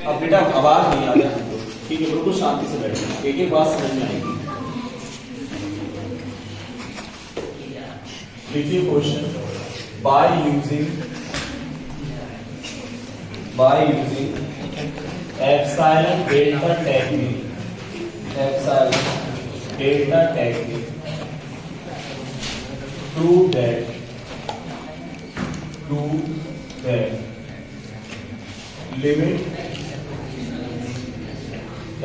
अब बेटा आवाज नहीं आ रही हमको, ठीक है, बिल्कुल शांति से बैठना, एक एक बात समझ में आएगी। देखिए question, by using epsilon delta technique prove that limit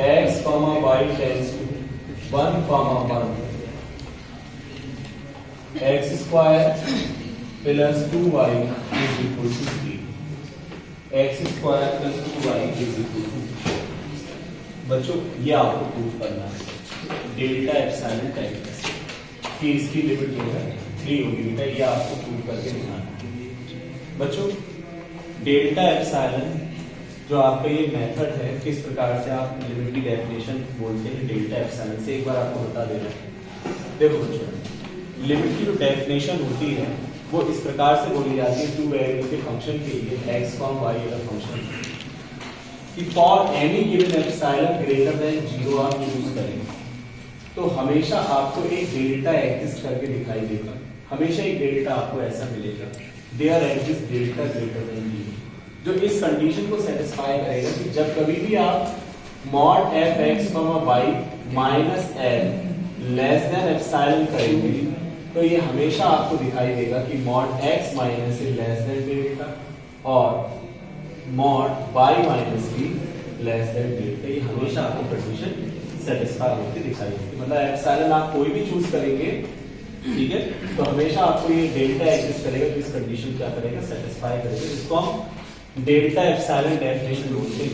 x comma y tends to 1 comma 1 x square plus 2y is equal to 3 x square plus 2y is equal to 3। बच्चों ये आपको प्रूफ करना है डेल्टा एप्सिलॉन टेक्निक कि इसकी limit जो है 3 होगी बेटा, ये आपको प्रूव करके दिखाना है। बच्चों डेल्टा एप्सिलॉन जो आपका ये मेथड है, किस प्रकार से आप लिमिट की डेफिनेशन बोलते हैं डेल्टा एप्सिलॉन से, एक बार आपको बता दे रहा हूं। देखो बच्चों, लिमिट की जो डेफिनेशन होती है वो इस प्रकार से बोली जाती है टू वेरिएबल के फंक्शन के लिए x, y का फंक्शन कि for any given epsilon greater than 0 आप यूज करेंगे तो हमेशा आपको एक डेल्टा एग्जिस्ट करके दिखाई देगा, हमेशा एक डेल्टा आपको ऐसा मिलेगा, there exist delta greater than 0, जो इस कंडीशन को सेटिस्फाई करेगा कि जब कभी भी आप mod fx, y minus l less than epsilon करेंगे तो ये हमेशा आपको दिखाई देगा कि मॉड x माइनस ए लेस देन डेल्टा और mod y minus b less than delta, ये हमेशा आपको कंडीशन सेटिस्फाई होती दिखाई देती। मतलब एप्सिलॉन आप कोई भी चूज करेंगे, ठीक है, तो हमेशा आपको ये डेल्टा एग्जिस्ट करेगा, तो इस कंडीशन क्या करेगा, सेटिस्फाई करेगा, जिसको हम डेल्टा एप्सिलॉन डेफिनेशन बोलते हैं।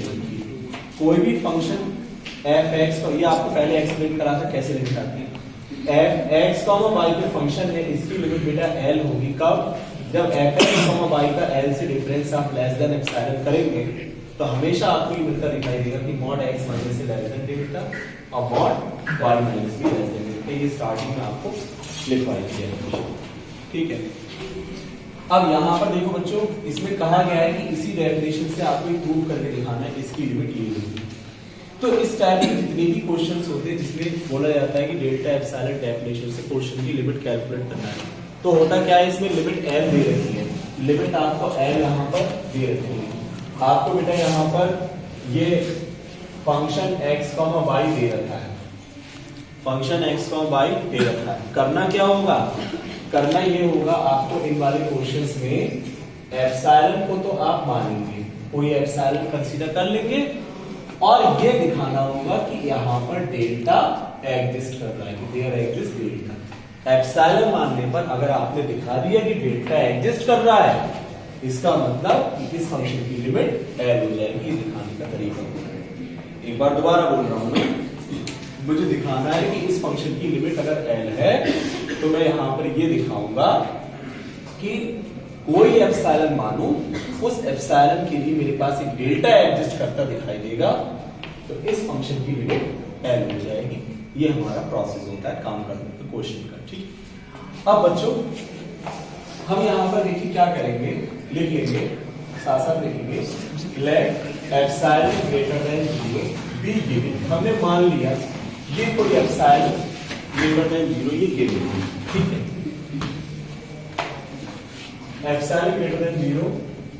कोई भी फंक्शन f(x) को, ये आपको पहले एक्सप्लेन करा था कैसे लिमिट आती है, f(x, y) के फंक्शन है, इसकी लिमिट बेटा l होगी, कब, जब f(x, y) का l से डिफरेंस आप लेस देन एप्सिलॉन करेंगे तो हमेशा आपको ये मिलता दिखाई देगा कि मॉड x माइनस से लेस देन डेल्टा और मॉड y माइनस भी लेस देन डेल्टा, ये स्टार्टिंग में आपको लिखवाई थी, ठीक है। अब यहाँ पर देखो बच्चों, इसमें कहा गया है कि इसी डेफिनेशन से आपको प्रूव करके दिखाना है इसकी लिमिट ये होगी। तो इस टाइप के जितने भी क्वेश्चंस होते हैं जिसमें बोला जाता है कि डेल्टा एप्सिलॉन डेफिनेशन से क्वेश्चन की लिमिट कैलकुलेट करना है, तो होता क्या है, इसमें लिमिट l दे रखी है, लिमिट आपको l यहाँ पर दे रखी है, आपको बेटा यहाँ पर ये फंक्शन x, y दे रखा है, फंक्शन x, y दे रखा है। करना क्या होगा, करना ये होगा आपको इन वाले क्वेश्चंस में एप्सिलॉन को तो आप मानेंगे, कोई एप्सिलॉन कंसीडर कर लेंगे और ये दिखाना होगा कि यहाँ पर डेल्टा एग्जिस्ट कर रहा है, कि देयर एग्जिस्ट डेल्टा। एप्सिलॉन मानने पर अगर आपने दिखा दिया कि डेल्टा एग्जिस्ट कर रहा है, इसका मतलब कि इस फंक्शन की लिमिट l हो जाएगी, ये दिखाने का तरीका होगा। एक बार दोबारा बोल रहा हूं मैं, मुझे दिखाना है कि इस फंक्शन की लिमिट अगर l है तो मैं यहां पर ये दिखाऊंगा कि कोई एप्सिलॉन मानूं, उस एप्सिलॉन के लिए मेरे पास एक डेल्टा एग्जिस्ट करता दिखाई देगा, तो इस फंक्शन की लिमिट l हो जाएगी। ये हमारा प्रोसेस होता है काम करने का, क्वेश्चन का, ठीक। अब बच्चों हम यहां पर देखिए क्या करेंगे, लिख लेंगे, साथ साथ लिखेंगे, let epsilon greater than 0 be given. हमने मान लिया ये कोई एप्सिलॉन ग्रेटर देन 0 ये गिवन, ठीक है, epsilon greater than 0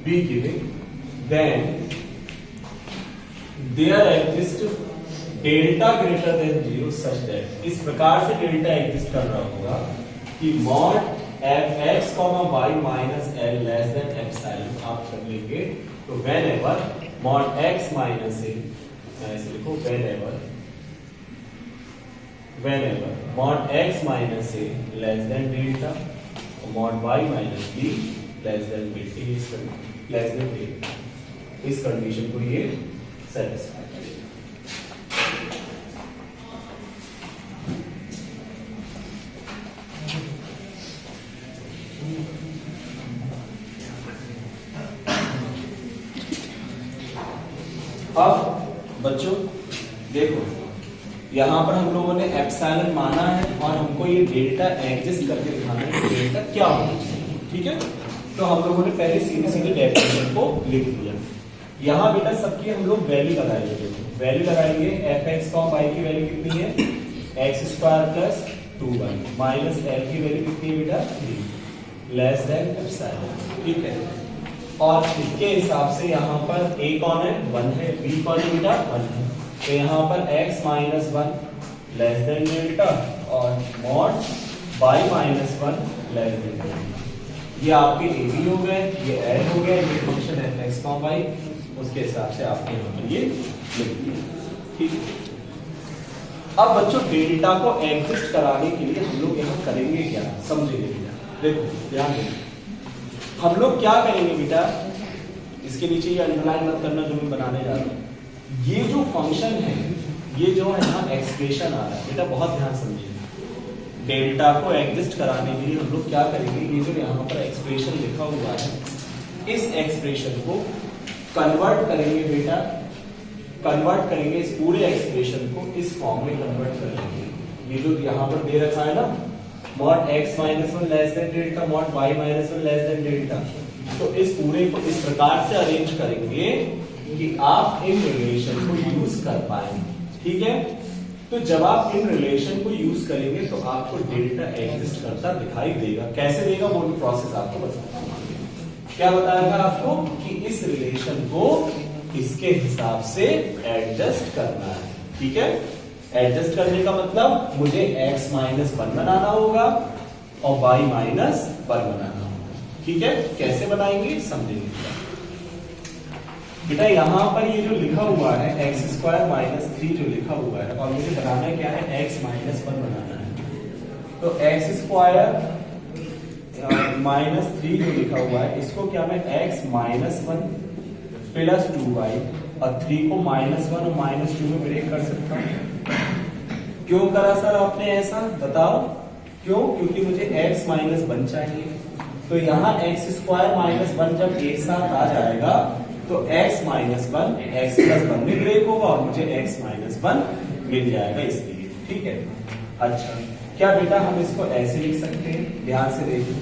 be given, then there exist delta greater than 0 such that, इस प्रकार से डेल्टा एग्जिस्ट कर रहा होगा कि mod fx, y minus l less than epsilon आप कर लेंगे, तो whenever mod x minus a, ऐसे लिखो, whenever mod x minus a less than delta और mod y minus b less than delta, इस कंडीशन को ये सेटिस्फाई करेगा। अब बच्चों देखो, यहां पर हम लोगों ने एप्सिलॉन माना है और हमको ये डेल्टा एग्जिस्ट करके दिखाना है कि डेल्टा क्या होना चाहिए, ठीक है। तो हम लोगों ने पहले सीधे सीधे डेफिनेशन को लिख दिया, यहाँ बेटा सबकी हम लोग वैल्यू लगाएंगे, वैल्यू लगाएंगे एफ एक्स कॉम वाई की वैल्यू कितनी है X square plus 2y minus L की वैल्यू कितनी है बेटा 3 लेस देन एप्सिलॉन, ठीक है। और इसके हिसाब से यहाँ पर a कौन है 1 है, b कौन है बेटा 1 है, तो यहाँ पर x minus 1 less than delta और mod y minus 1 less than delta. ये आपके ए बी हो गए, ये ऐड हो गया, ये फंक्शन है एक्स कॉम वाई, उसके हिसाब से आपके यहाँ पर ये लिख दिया, ठीक है। अब बच्चों डेल्टा को एडजस्ट कराने के लिए हम लोग यहाँ करेंगे क्या, समझेंगे बेटा, देखो ध्यान दें हम लोग क्या करेंगे बेटा, इसके नीचे ये अंडरलाइन मत करना जो मैं बनाने जा रहा हूँ। ये जो फंक्शन है, ये जो है ना एक्सप्रेशन आ रहा है बेटा, बहुत ध्यान समझिए। डेल्टा को एडजस्ट कराने के लिए हम लोग क्या करेंगे, ये जो यहाँ पर एक्सप्रेशन लिखा हुआ है, इस एक्सप्रेशन को कन्वर्ट करेंगे बेटा, कन्वर्ट करेंगे इस पूरे एक्सप्रेशन को इस फॉर्म में कन्वर्ट करेंगे। ये जो यहाँ पर दे रखा है ना mod x minus 1 less than delta mod y minus 1 less than delta, तो इस पूरे को इस प्रकार से अरेंज करेंगे कि आप इन रिलेशन को यूज कर पाएंगे, ठीक है। तो जब आप इन रिलेशन को यूज करेंगे तो आपको डेल्टा एग्जिस्ट करता दिखाई देगा। कैसे देगा वो भी प्रोसेस आपको बताता हूं। क्या बताएगा आपको कि इस रिलेशन को इसके हिसाब से एडजस्ट करना है, ठीक है। एडजस्ट करने का मतलब मुझे x माइनस 1 बनाना होगा और y माइनस 1 बनाना होगा, ठीक है। कैसे बनाएंगे समझेंगे बेटा। यहाँ पर ये जो लिखा हुआ है एक्स स्क्वायर माइनस 3 जो लिखा हुआ है, और मुझे बनाना क्या है x माइनस 1 बनाना है, तो एक्स स्क्वायर माइनस 3 जो लिखा हुआ है इसको क्या मैं x माइनस 1 प्लस 2y और 3 को माइनस 1 और माइनस 2 में ब्रेक कर सकता हूँ। क्यों करा सर आपने ऐसा, बताओ क्यों? क्योंकि मुझे x माइनस 1 चाहिए, तो यहाँ एक्स स्क्वायर माइनस 1 जब एक साथ आ जाएगा तो x माइनस 1 x प्लस 1 में ब्रेक होगा और मुझे x माइनस 1 मिल जाएगा इसलिए, ठीक है। अच्छा क्या बेटा हम इसको ऐसे लिख सकते हैं, ध्यान से देखिए,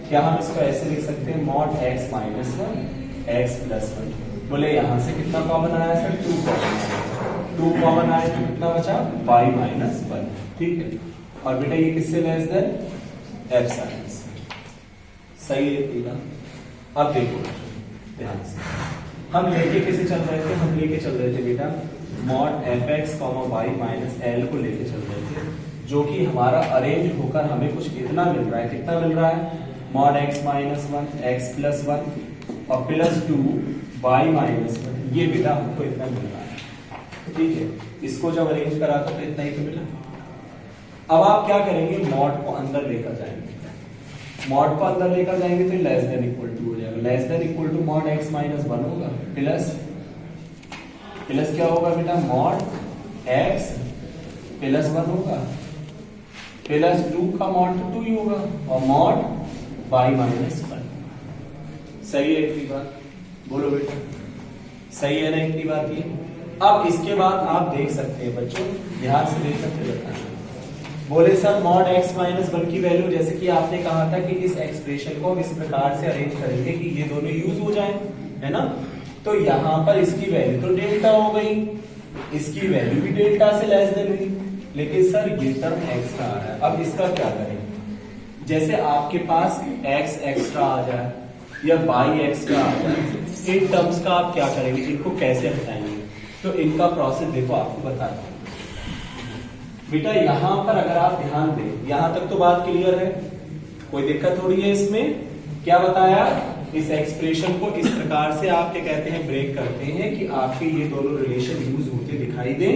क्या हम इसको ऐसे लिख सकते हैं mod x minus 1 x plus 1। बोले यहाँ से कितना कॉमन आया सर 2 कॉमन आया, 2 कॉमन आया तो कितना बचा y माइनस 1, ठीक है। और बेटा ये किससे लेस देन एप्सिलॉन से, सही है बेटा। अब देखो ध्यान से हम लेके किसे चल रहे थे, हम लेके चल रहे थे बेटा mod F X Y minus L को लेके चल रहे थे, जो कि हमारा अरेंज होकर हमें कुछ इतना मिल रहा है, कितना मिल रहा है mod X minus 1 x plus 1 और प्लस 2 वाई माइनस 1, ये बेटा हमको इतना मिल रहा है, ठीक है। इसको जब अरेंज करा तो इतना ही तो मिला। अब आप क्या करेंगे, मॉड को अंदर लेकर जाएंगे, मॉड को अंदर लेकर जाएंगे तो लेस देन इक्वल टू हो जाएगा, less than equal to mod x minus 1 होगा प्लस प्लस क्या होगा बेटा मॉड x प्लस 1 होगा प्लस 2 का मॉड तो 2 ही होगा और मॉड y माइनस 1। सही है इतनी बात, बोलो बेटा सही है ना इतनी बात ये। अब इसके बाद आप देख सकते हैं बच्चों, ध्यान से देख सकते हैं, बोले सर मॉड x माइनस 1 की वैल्यू, जैसे कि आपने कहा था कि इस एक्सप्रेशन को हम इस प्रकार से अरेंज करेंगे कि ये दोनों यूज हो जाएं, है ना। तो यहाँ पर इसकी वैल्यू तो डेल्टा हो गई, इसकी वैल्यू भी डेल्टा से लेस देन हुई, लेकिन सर ये टर्म एक्स्ट्रा आ रहा है। अब इसका क्या करें, जैसे आपके पास x एक्स्ट्रा आ जाए या y एक्स्ट्रा आ जाए, इन टर्म्स का आप क्या करेंगे, इनको कैसे हटाएंगे, तो इनका प्रोसेस देखो आपको बताता हूं बेटा। यहां पर अगर आप ध्यान दें, यहां तक तो बात क्लियर है, कोई दिक्कत हो रही है इसमें। क्या बताया, इस एक्सप्रेशन को इस प्रकार से आप क्या कहते हैं ब्रेक करते हैं कि आपके ये दोनों रिलेशन यूज होते दिखाई दे।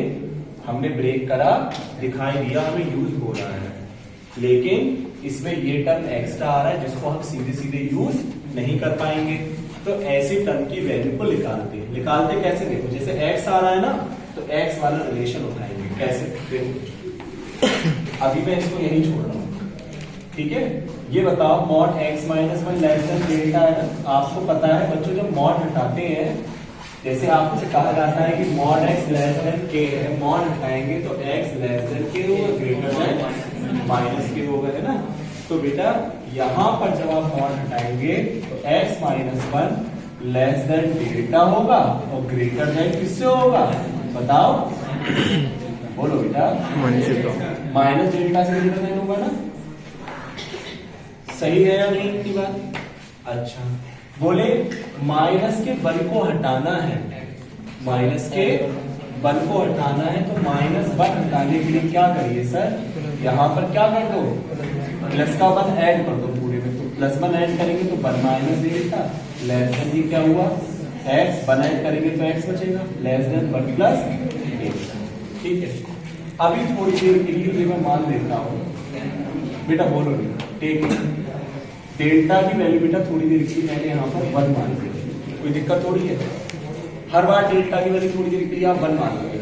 हमने ब्रेक करा, दिखाई दिया हमें यूज हो रहा है, लेकिन इसमें ये टर्म एक्स्ट्रा आ रहा है जिसको हम सीधे सीधे यूज नहीं कर पाएंगे। तो ऐसी टर्म की वैल्यू को निकालते कैसे, देखो जैसे x आ रहा है ना, तो x वाला रिलेशन उठाएंगे कैसे, देखो अभी मैं इसको यही छोड़ रहा हूं, ठीक है। ये बताओ mod x minus 1 less than delta है ना, आपको पता है बच्चों जब मॉड हटाते हैं, जैसे आपसे कहा जाता है कि mod x less than k है, मॉड हटाएंगे तो x लेस देन k होगा, ग्रेटर देन माइनस k होगा, है ना। तो बेटा यहाँ पर जब आप मॉड हटाएंगे तो x minus 1 less than delta होगा और ग्रेटर देन किससे होगा बताओ, बोलो बेटा, माइनस डेल्टा से ग्रेटर देन होगा ना, सही है या नहीं की बात? अच्छा बोले माइनस के वन को हटाना है, माइनस के वन को हटाना है तो माइनस वन हटाने के लिए क्या करिए सर, यहाँ पर क्या कर दो, प्लस का वन ऐड कर दो पूरे में, तो प्लस वन ऐड करेंगे तो one minus delta less than ये क्या हुआ एक्स, वन ऐड करेंगे तो एक्स बचेगा less than one plus delta. ठीक है, अभी थोड़ी देर के लिए मैं मान लेता हूँ बेटा, बोलो टेक डेल्टा की वैल्यू बेटा थोड़ी देर के लिए मैंने यहाँ पर वन मान ली, कोई दिक्कत थोड़ी है, हर बार डेल्टा की वैल्यू थोड़ी देर के लिए आप वन मान लोगे।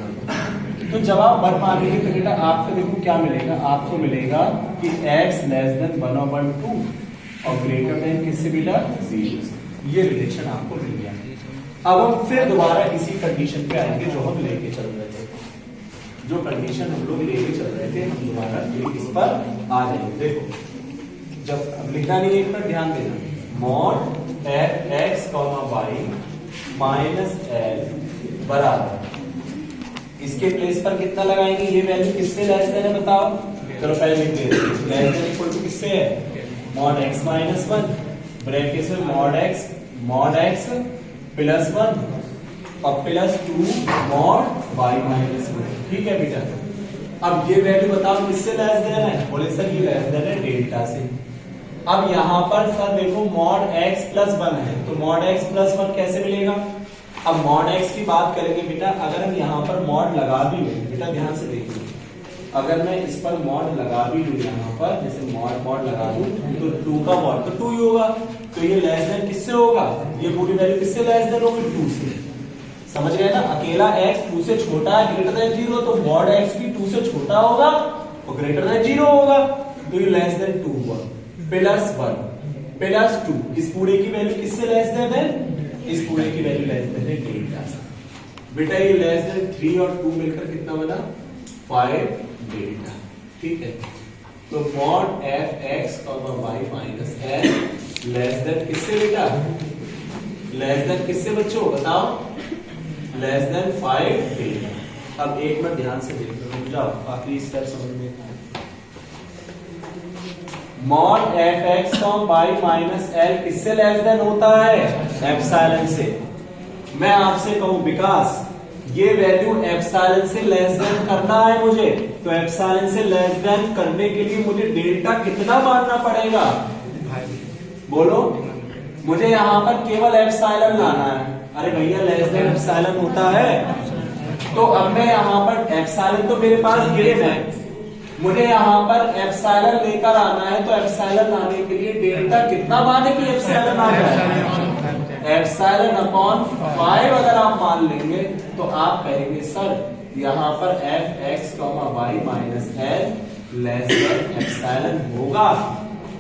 तो जब आप वन मानेंगे तो बेटा आपको देखो क्या मिलेगा, आपको मिलेगा कि x लेस देन 1/2 और ग्रेटर देन किससे बेटा 0, ये रिलेशन आपको मिल गया। अब हम फिर दोबारा इसी कंडीशन पे आएंगे जो हम लेके चल रहे थे, जो कंडीशन हम लोग लेके चल रहे थे, हम दोबारा इस पर आ जाएंगे। देखो जब अब लिखना नहीं है, एक पर ध्यान देना, mod x, y minus L बराबर, इसके प्लेस पर कितना लगाएंगे, ये वैल्यू किससे लेस देन है बताओ, चलो पहले लिख देते हैं, लेस देन इक्वल टू किससे है, मॉड x माइनस 1 ब्रैकेट में मॉड x प्लस 1 और प्लस 2 मॉड y माइनस 1। ठीक है बेटा, अब ये वैल्यू बताओ किससे लेस देन है, बोले सर ये लेस देन है डेल्टा से। अब यहाँ पर सर देखो मॉड x प्लस 1 है, तो मॉड x प्लस 1 कैसे मिलेगा, अब मॉड x की बात करेंगे बेटा, अगर हम यहाँ पर मॉड लगा भी लें बेटा, ध्यान से देखिए, अगर मैं इस पर मॉड लगा भी लूं यहाँ पर, जैसे मॉड लगा दूं तो 2 का मॉड तो 2 ही होगा, तो ये लेस देन किससे होगा, ये पूरी वैल्यू किससे लेस देन होगी 2 से, समझ गए ना, अकेला x 2 से छोटा है ग्रेटर देन 0, तो मॉड x भी 2 से छोटा होगा और ग्रेटर देन 0 होगा, तो ये लेस देन 2 हुआ, प्लस 1 प्लस 2, इस पूरे की वैल्यू किससे लेस देन है, इस पूरे की वैल्यू लेस देन है डेल्टा से। बेटा ये लेस देन 3 और 2 मिलकर कितना बना 5 डेल्टा। ठीक है, तो mod f x y minus l less then किससे बेटा, लेस देन किससे बच्चों बताओ, लेस देन 5 डेल्टा। अब एक बार ध्यान से देखो, जाओ आखिरी स्टेप समझ में, mod F x y minus L किससे लेस देन होता है, एप्सिलॉन से। मैं आपसे कहूं विकास ये वैल्यू एप्सिलॉन से लेस देन करना है मुझे, तो एप्सिलॉन से लेस देन करने के लिए मुझे डेल्टा कितना मानना पड़ेगा, बोलो, मुझे यहाँ पर केवल एप्सिलॉन लाना है। अरे भैया लेस देन एप्सिलॉन होता है, तो अब मैं यहाँ पर एप्सिलॉन तो मेरे पास गिवन है, मुझे यहाँ पर एप्सिलॉन लेकर आना है, तो एप्सिलॉन लाने के लिए डेल्टा कितना माने कि एप्सिलॉन आ जाए, एप्सिलॉन अपॉन 5 अगर आप मान लेंगे तो आप कहेंगे सर यहाँ पर F X Y minus L less than epsilon होगा।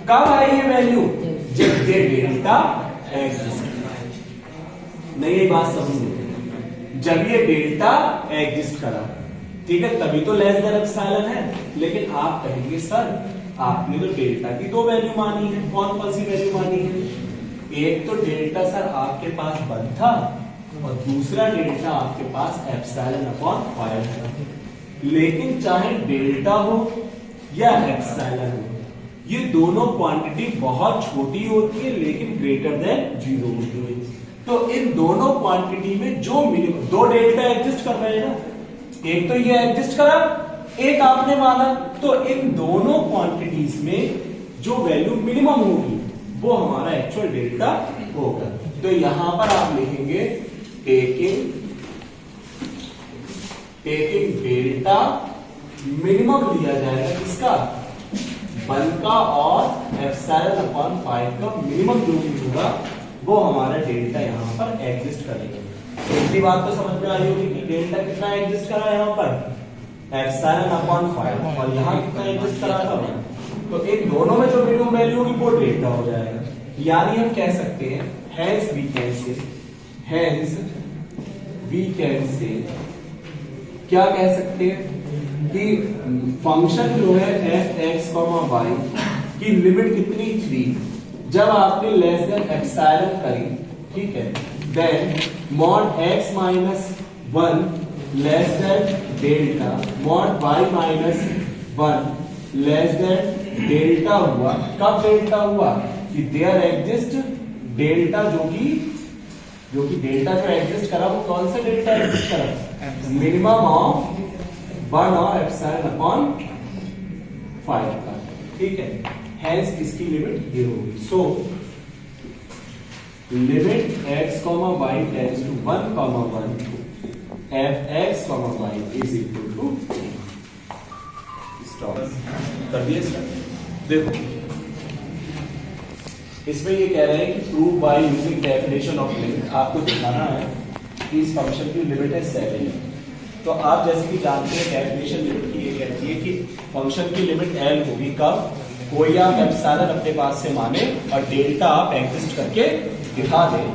कब आई ये वैल्यू, जब ये डेल्टा एग्जिस्ट, नहीं ये बात समझिए, जब ये डेल्टा एग्जिस्ट करा, ठीक है, तभी तो लेस देन एप्सिलॉन है। लेकिन आप कहेंगे सर आपने तो डेल्टा की 2 वैल्यू मानी है, कौन कौन सी वैल्यू मानी है, एक तो डेल्टा सर आपके पास 1 था और दूसरा डेल्टा आपके पास एप्सिलॉन अपॉन 5 था। लेकिन चाहे डेल्टा हो या एप्सिलॉन हो, ये दोनों क्वांटिटी बहुत छोटी होती है लेकिन ग्रेटर देन 0 होती है। तो इन दोनों क्वांटिटी में जो मिनिमम 2 डेल्टा एग्जिस्ट कर रहे हैं ना, एक तो ये एग्जिस्ट करा, एक आपने माना, तो इन दोनों क्वांटिटीज में जो वैल्यू मिनिमम होगी वो हमारा एक्चुअल डेल्टा होगा। तो यहां पर आप लिखेंगे टेकिंग डेल्टा मिनिमम लिया जाएगा किसका, 1 का और एप्सिलॉन अपॉन 5 का मिनिमम जो भी होगा वो हमारा डेल्टा यहाँ पर एग्जिस्ट करेगा। दूसरी बात तो समझ में आई होगी कि डेल्टा कितना एग्जिस्ट करा है यहाँ पर, एप्सिलॉन अपॉन 5, और यहाँ कितना एग्जिस्ट करा था, तो इन दोनों में जो मिनिमम वैल्यू होगी वो डेल्टा हो जाएगा। यानी हम कह सकते हैं hence we can say क्या कह सकते हैं कि फंक्शन जो है एफ एक्स वाई की लिमिट कितनी 3, जब आपने लेस देन एप्सिलॉन करी, ठीक है, then mod x minus 1 less than delta, mod y minus 1 less than delta हुआ। कब डेल्टा हुआ कि देयर एग्जिस्ट डेल्टा, जो कि डेल्टा जो एग्जिस्ट करा वो कौन सा डेल्टा एग्जिस्ट करा, मिनिमम ऑफ 1 और एप्सिलॉन अपॉन 5 का, ठीक है। हेंस इसकी लिमिट ये होगी। So limit x, y tends to 1, 1 f(x, y) is equal to stop कर दिए सर। देखो इसमें ये कह रहे हैं कि prove by using definition of limit. आपको दिखाना है कि इस फंक्शन की लिमिट है 7। तो आप जैसे कि जानते हैं डेफिनेशन लिमिट की ये कहती है कि फंक्शन की लिमिट L होगी कब, कोई आप एप्सिलॉन अपने पास से माने और डेल्टा आप एग्जिस्ट करके दिखा दें।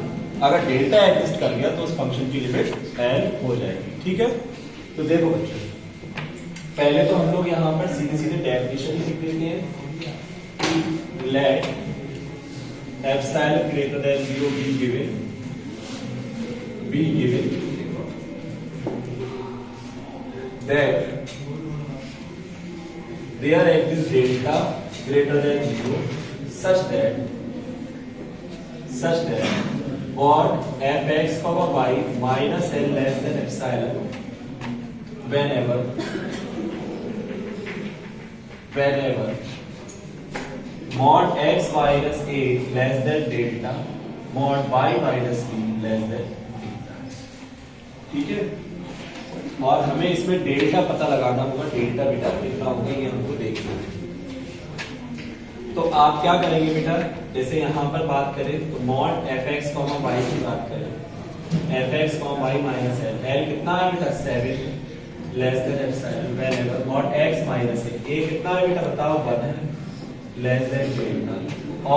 अगर डेल्टा एग्जिस्ट कर गया तो उस फंक्शन की लिमिट L हो जाएगी, ठीक है। तो देखो बच्चों, पहले तो हम लोग यहाँ पर सीधे सीधे डेफिनेशन ही लिख देते हैं। Let epsilon greater than 0 be given that there exists delta greater than 0 such that mod f(x, y) minus L less than epsilon whenever mod x minus a less than delta, mod y minus b less than delta, ठीक है। और हमें इसमें delta पता लगाना होगा, delta बेटा कितना होगा ये हमको देखना है। तो आप क्या करेंगे बेटा, जैसे यहाँ पर बात करें तो मॉड f(x, y) की बात करें, f(x, y) माइनस l कितना है बेटा 7 less than epsilon whenever mod x minus a कितना है बेटा बताओ 1 है लेस देन डेल्टा,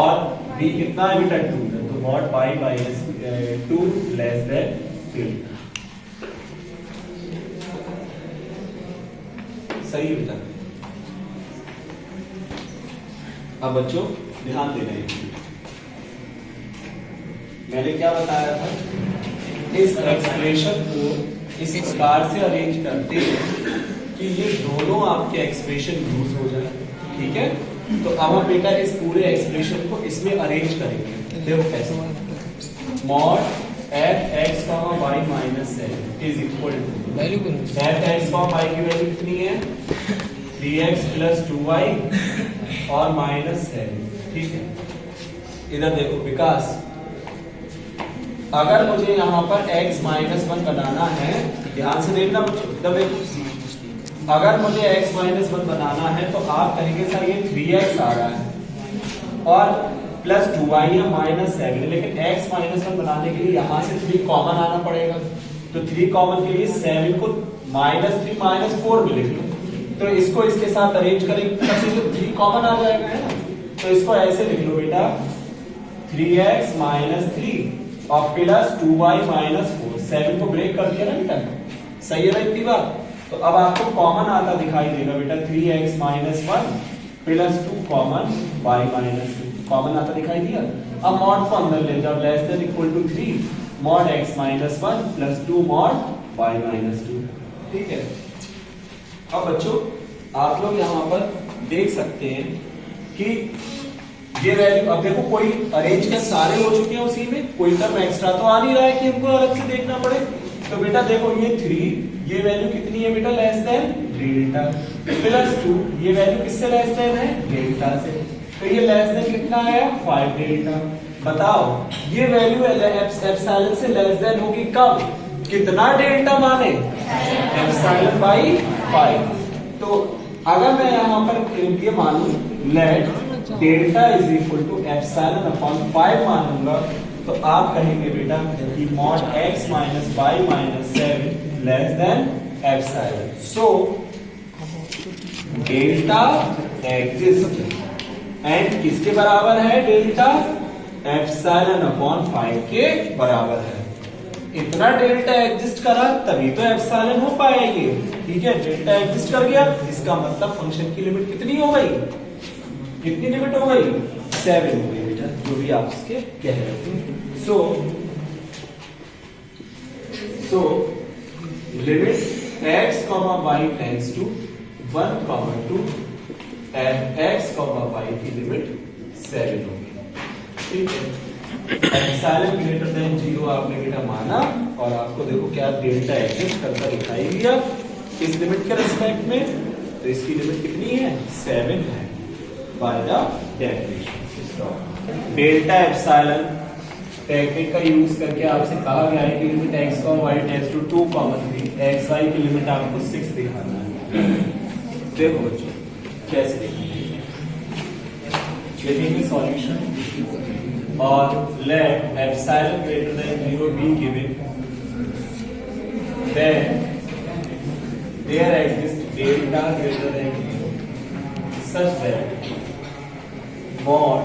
और b कितना है बेटा 2 है, तो mod y minus 2 less than delta. सही है बेटा। अब बच्चों ध्यान देना है, मैंने क्या बताया था, इस एक्सप्रेशन को इस प्रकार से अरेंज करते हैं कि ये दोनों आपके एक्सप्रेशन यूज हो जाए, ठीक है। तो अब हम बेटा इस पूरे एक्सप्रेशन को इसमें अरेंज करेंगे। देखो कैसे, mod f(x, y) minus l is equal to f(x, y) की वैल्यू कितनी है 3x प्लस 2y और माइनस 7, ठीक है। इधर देखो विकास, अगर मुझे यहाँ पर x माइनस 1 बनाना है, ध्यान से देखना बच्चों, अगर मुझे x माइनस 1 बनाना है तो आप कहेंगे सर ये 3x आ रहा है और प्लस 2y या माइनस 7, लेकिन x माइनस 1 बनाने के लिए यहाँ से 3 कॉमन आना पड़ेगा। तो 3 कॉमन के लिए 7 को -3 -4 में लिख लो, तो इसको इसके साथ अरेंज करेंगे तो 3 कॉमन आ जाएगा, है ना। तो इसको ऐसे लिख लो बेटा 3x माइनस 3 और प्लस 2y माइनस 4, 7 को ब्रेक कर दिया ना बेटा, सही है ना इतनी बात। तो अब आपको कॉमन आता दिखाई देगा बेटा 3x minus 1 plus 2 common y minus 2 common आता दिखाई दिया। अब मॉड को अंदर ले जाओ, less than equal to 3 mod x minus 1 plus 2 mod y minus 2, ठीक है। अब बच्चों आप लोग यहाँ पर देख सकते हैं कि ये वैल्यू, अब देखो कोई अरेंज के सारे हो चुके हैं उसी में, कोई टर्म एक्स्ट्रा तो आ नहीं रहा है कि हमको अलग से देखना पड़े। तो बेटा देखो ये 3, ये वैल्यू कितनी है बेटा लेस देन डेल्टा, प्लस 2 ये वैल्यू किससे लेस देन है डेल्टा से, तो ये लेस देन कितना है 5 डेल्टा। बताओ ये वैल्यू एप्सिलॉन से लेस देन होगी कब, कितना डेल्टा माने एप्सिलॉन बाई 5। तो अगर मैं यहाँ पर ये मानूं let delta is equal to epsilon upon 5 मानूंगा, तो आप कहेंगे बेटा कि mod x minus y minus 7 less than epsilon. So delta exist and किसके बराबर है डेल्टा, एप्सिलॉन अपॉन 5 के बराबर है। इतना डेल्टा एग्जिस्ट करा तभी तो एप्सिलॉन हो पाया ये, ठीक है। डेल्टा एग्जिस्ट कर गया, इसका मतलब फंक्शन की लिमिट कितनी हो गई, कितनी लिमिट हो गई 7 हो गई बेटा, जो भी आप इसके कह रहे हो। So so limit x, y tends to 1, 2 and x, y की लिमिट 7 होगी। ठीक है, एप्सिलॉन ग्रेटर देन 0 आपने बेटा माना और आपको देखो क्या डेल्टा एग्जिस्ट करता दिखाई दिया इस लिमिट के रिस्पेक्ट में, तो इसकी लिमिट कितनी है 7 है by the definition. Delta epsilon technique का यूज करके आपसे कहा गया है कि limit x, y tends to 2, 3 x, y की लिमिट आपको 6 दिखाना है। देखो बच्चों कैसे देखेंगे सॉल्यूशन, और let epsilon greater than 0 be given, then there exist delta greater than 0 such that mod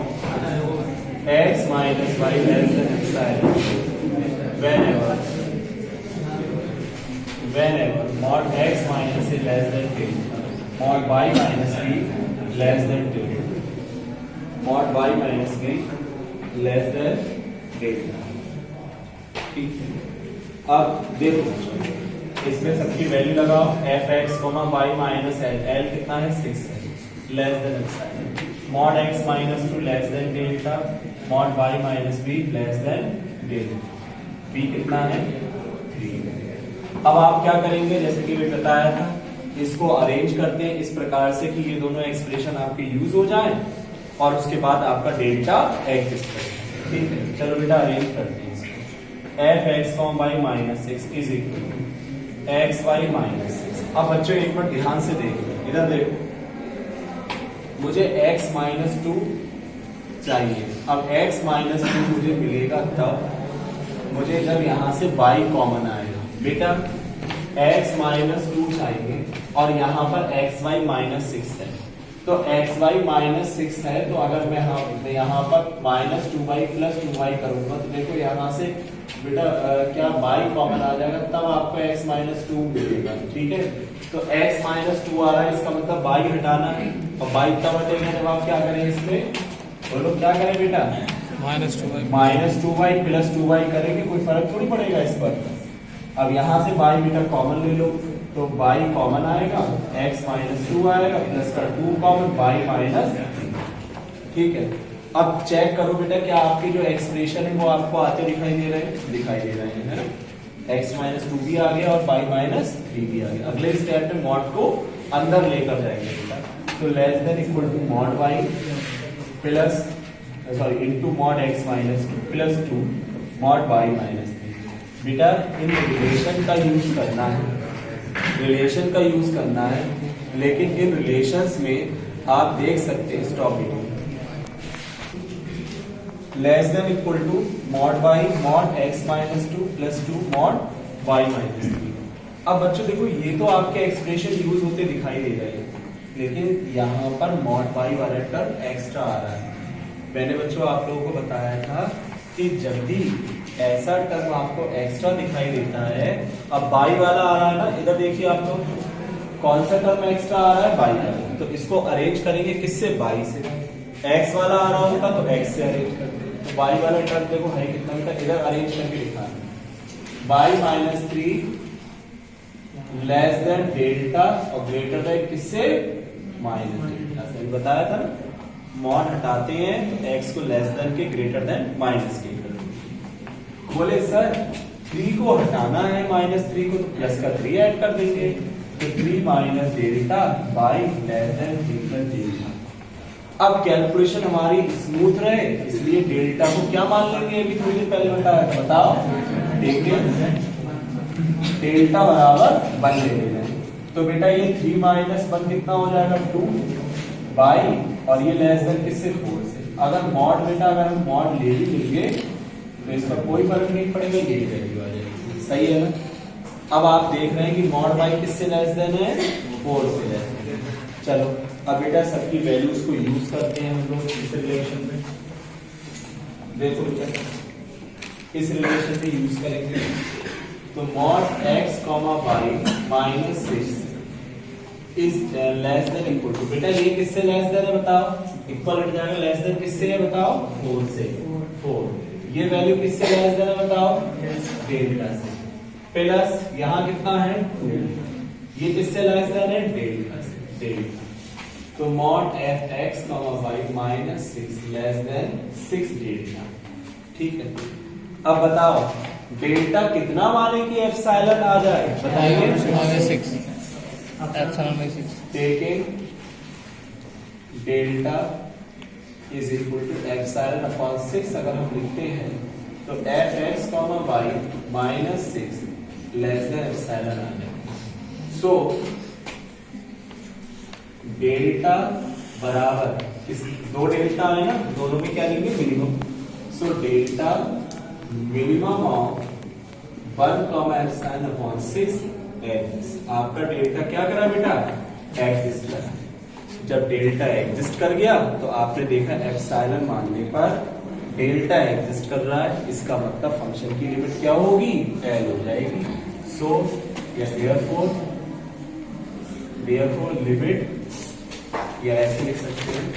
x minus y less than epsilon whenever mod x minus a less than delta, mod y minus b less than delta, mod y minus b less than delta। ठीक है, अब देखो इसमें सबकी value लगाओ, f x, y minus l, l कितना है 6 है, less than epsilon, mod x minus 2 less than delta, mod y minus b less than delta, b कितना है 3। अब आप क्या करेंगे, जैसे कि मैं बताया था, इसको अरेंज करते हैं इस प्रकार से कि ये दोनों एक्सप्रेशन आपके यूज हो जाएं और उसके बाद आपका डेल्टा एग्जिस्ट करेगा। ठीक है, चलो बेटा अरेंज करते हैं इसको। f x, y minus 6 is equal to x y minus 6। अब बच्चों एक मिनट ध्यान से देखो, इधर देखो, मुझे x minus 2 चाहिए। अब x minus 2 मुझे मिलेगा तब मुझे जब यहां से y कॉमन आएगा। बेटा x minus 2 चाहिए और यहां पर xy minus 6 है, तो xy minus 6 है, तो अगर मैं यहाँ पर minus 2y plus 2y करूंगा तो देखो यहाँ से बेटा क्या y कॉमन आ जाएगा, तब आपको x minus 2 मिलेगा। ठीक है, तो x minus 2 आ रहा है, इसका मतलब y हटाना है, और y तब हटेगा जब आप क्या करें, इसमें बोलो क्या करें बेटा, minus 2y plus 2y करेंगे, कोई फर्क थोड़ी पड़ेगा इस पर। अब यहाँ से y बेटा कॉमन ले लो, तो y कॉमन आएगा, x minus 2 आएगा, प्लस का 2 कॉमन, y minus 3। ठीक है, अब चेक करो बेटा क्या आपके जो एक्सप्रेशन है वो आपको आते दिखाई दे रहे हैं, दिखाई दे रहे हैं, है ना। x minus 2 भी आ गया और y minus 3 भी आ गया। अगले स्टेप में मॉड को अंदर लेकर जाएंगे बेटा, तो less than equal to mod y plus into mod x minus 2 plus 2 mod y minus 3। बेटा इन रिलेशन का यूज करना है, रिलेशन का यूज करना है, लेकिन इन रिलेशंस में आप देख सकते हैं stop it, less than equal to mod y mod x minus 2 plus 2 mod y minus 3। अब बच्चों देखो ये तो आपके एक्सप्रेशन यूज होते दिखाई दे रहे हैं, लेकिन यहाँ पर मॉड y वाला टर्म एक्स्ट्रा आ रहा है। मैंने बच्चों आप लोगों को बताया था कि जब भी ऐसा टर्म आपको एक्स्ट्रा दिखाई देता है, अब y वाला आ रहा है ना, इधर देखिए आप लोग, कौन सा टर्म एक्स्ट्रा आ रहा है, y वाला, तो इसको अरेंज करेंगे किससे, y से। x वाला आ रहा होगा तो x से अरेंज करते हैं, y वाला टर्म देखो है कितना बेटा, इधर अरेंज करके लिखा है, y minus 3 less than delta और ग्रेटर देन किससे, माइनस डेल्टा से। बताया था ना, मॉड हटाते हैं तो x को लेस देन के ग्रेटर देन माइनस के कर। बोले सर 3 को हटाना है -3 को, तो प्लस का 3 ऐड कर देंगे, तो 3 minus delta by less than 3 plus delta. अब कैलकुलेशन हमारी स्मूथ रहे इसलिए डेल्टा को क्या मान लेंगे, अभी थोड़ी देर पहले बताया, बताओ, देखिए डेल्टा बराबर 1 ले लेना है, तो बेटा ये 3 माइनस 1 कितना हो जाएगा 2 बाई, और ये लेस देन किससे 4 से। अगर मॉड बेटा अगर हम मॉड ले भी लेंगे तो इसका कोई फर्क नहीं पड़ेगा, ये वैल्यू आ जाएगी, सही है ना। अब आप देख रहे हैं कि मॉड बाई किससे लेस देन है, 4 से लेस देन। चलो अब बेटा सबकी वैल्यूज को यूज करते हैं हम लोग इस रिलेशन में। देखो बेटा इस रिलेशन में यूज करेंगे, तो mod x, y minus 6 is less than equal to, बेटा ये किससे लेस देन है बताओ, इक्वल हट जाएगा, लेस देन किससे है बताओ, 4 से। 4 ये वैल्यू किससे लेस देन है बताओ, डेल्टा से। प्लस यहाँ कितना है 2, ये किससे लेस देन है डेल्टा से, डेल्टा। तो mod F X Y minus 6 less than 6 delta. ठीक है, अब बताओ डेल्टा कितना माने कि एप्सिलॉन आ जाए, बताइए। Taking delta is equal to epsilon upon 6 अगर हम लिखते हैं तो F X Y minus 6 less than epsilon आ जाए। सो डेल्टा बराबर इस दो डेल्टा है ना, दोनों में क्या लेंगे minimum. So delta minimum of 1,6 exist. आपका डेल्टा क्या करा बेटा, एग्जिस्ट करा। जब डेल्टा एग्जिस्ट कर गया तो आपने देखा एप्सिलॉन मानने पर डेल्टा एग्जिस्ट कर रहा है, इसका मतलब फंक्शन की लिमिट क्या होगी, एल हो जाएगी। सो देयरफॉर लिमिट, या ऐसे लिख सकते हैं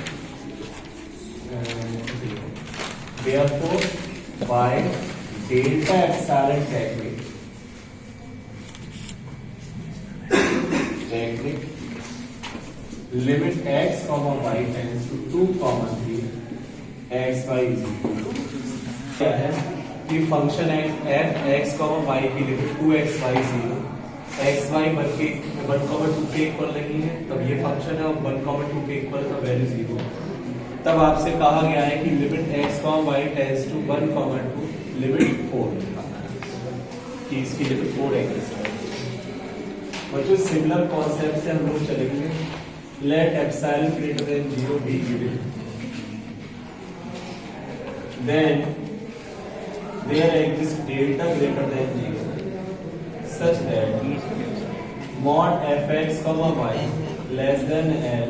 therefore by delta epsilon technique limit x, y tends to 2, 3 x y is equal to क्या है कि फंक्शन f x, y की लिमिट 2x y 0 x y बल्कि 1,2 के इक्वल नहीं है, तब ये फंक्शन है 1,2 के इक्वल का वैल्यू 0। तब आपसे कहा गया है कि limit x, y tends to 1,2 limit 4 कि इसकी लिमिट 4 एग्जिस्ट है। बच्चों सिमिलर कॉन्सेप्ट से हम लोग चलेंगे। Let epsilon greater than 0 be given, then there exist delta greater than 0 such that mod fx, y less than l,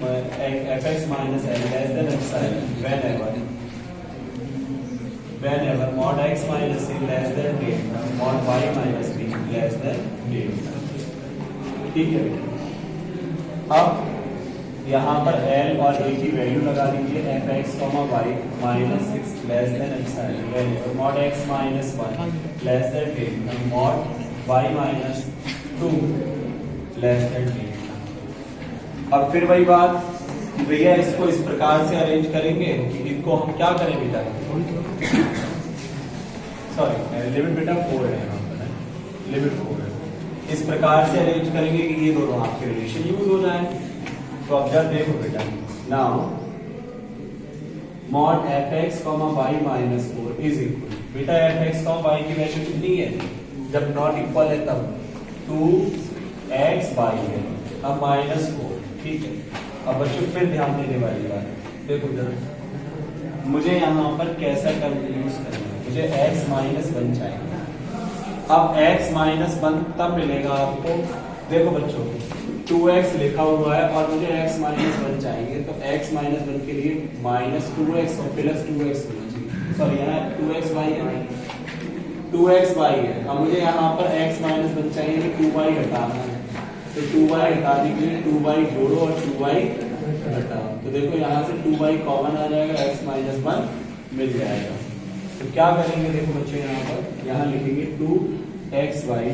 fx minus l less than epsilon whenever mod x minus c less than delta, mod y minus b less than delta। ठीक है, अब यहाँ पर l और a की value लगा दीजिए। F X Y minus 6 less than epsilon whenever mod x minus 1 less than delta, mod y minus 2 less than delta। अब फिर वही बात, भैया इसको इस प्रकार से अरेंज करेंगे कि इनको हम क्या करें बेटा, सॉरी लिमिट बेटा 4 है यहाँ पर, लिमिट 4 है। इस प्रकार से अरेंज करेंगे कि ये दोनों आपके रिलेशन यूज हो जाए। तो अब जब देखो बेटा, now mod F X Y minus 4 is equal, बेटा एफ एक्स वाई की वैल्यू कितनी है, जब नॉट इक्वल है तब 2x y है, अब माइनस 4। ठीक है, अब बच्चों फिर ध्यान देने वाली बात, देखो जरा मुझे यहाँ पर कैसा टर्म यूज करना है, मुझे x माइनस 1 चाहिए। अब x माइनस 1 तब मिलेगा आपको, देखो बच्चों 2x लिखा हुआ है और मुझे x माइनस 1 चाहिए, तो x माइनस 1 के लिए माइनस 2x और प्लस 2x होना चाहिए। सॉरी यहाँ 2x y है, 2x y है। अब मुझे यहाँ पर x माइनस 1 चाहिए, तो 2y हटाना है, तो 2y हटाने के लिए 2y जोड़ो और 2y हटाओ, तो देखो यहाँ से 2y कॉमन आ जाएगा, x माइनस 1 मिल जाएगा। तो क्या करेंगे, देखो बच्चों यहाँ पर यहाँ लिखेंगे 2xy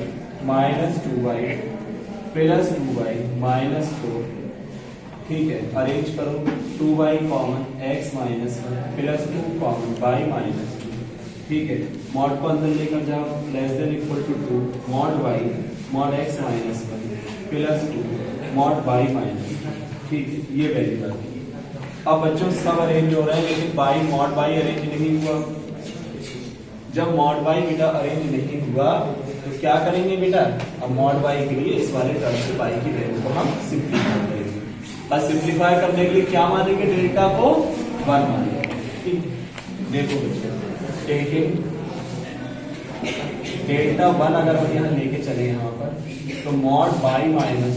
minus 2y plus 2y minus 4। ठीक है, अरेंज करो, 2y common x minus 1 plus 2 common y minus 2। ठीक है, मॉड को अंदर लेकर जाओ, less than equal to 2 mod y mod x minus 1 plus 2 mod y minus 2। ठीक है, ये वैल्यू कर दी। अब बच्चों सब अरेंज हो रहा है, लेकिन y मॉड y अरेंज नहीं हुआ। जब मॉड y बेटा अरेंज नहीं हुआ तो क्या करेंगे बेटा, अब मॉड y के लिए इस वाले टर्म से y की वैल्यू को हम सिंपलीफाई करेंगे, और सिंपलीफाई करने के लिए क्या मानेंगे, डेल्टा को 1 मानेंगे। ठीक, देखो बच्चों टेकिंग डेल्टा 1 अगर हम यहाँ लेके चले यहाँ पर, तो mod y minus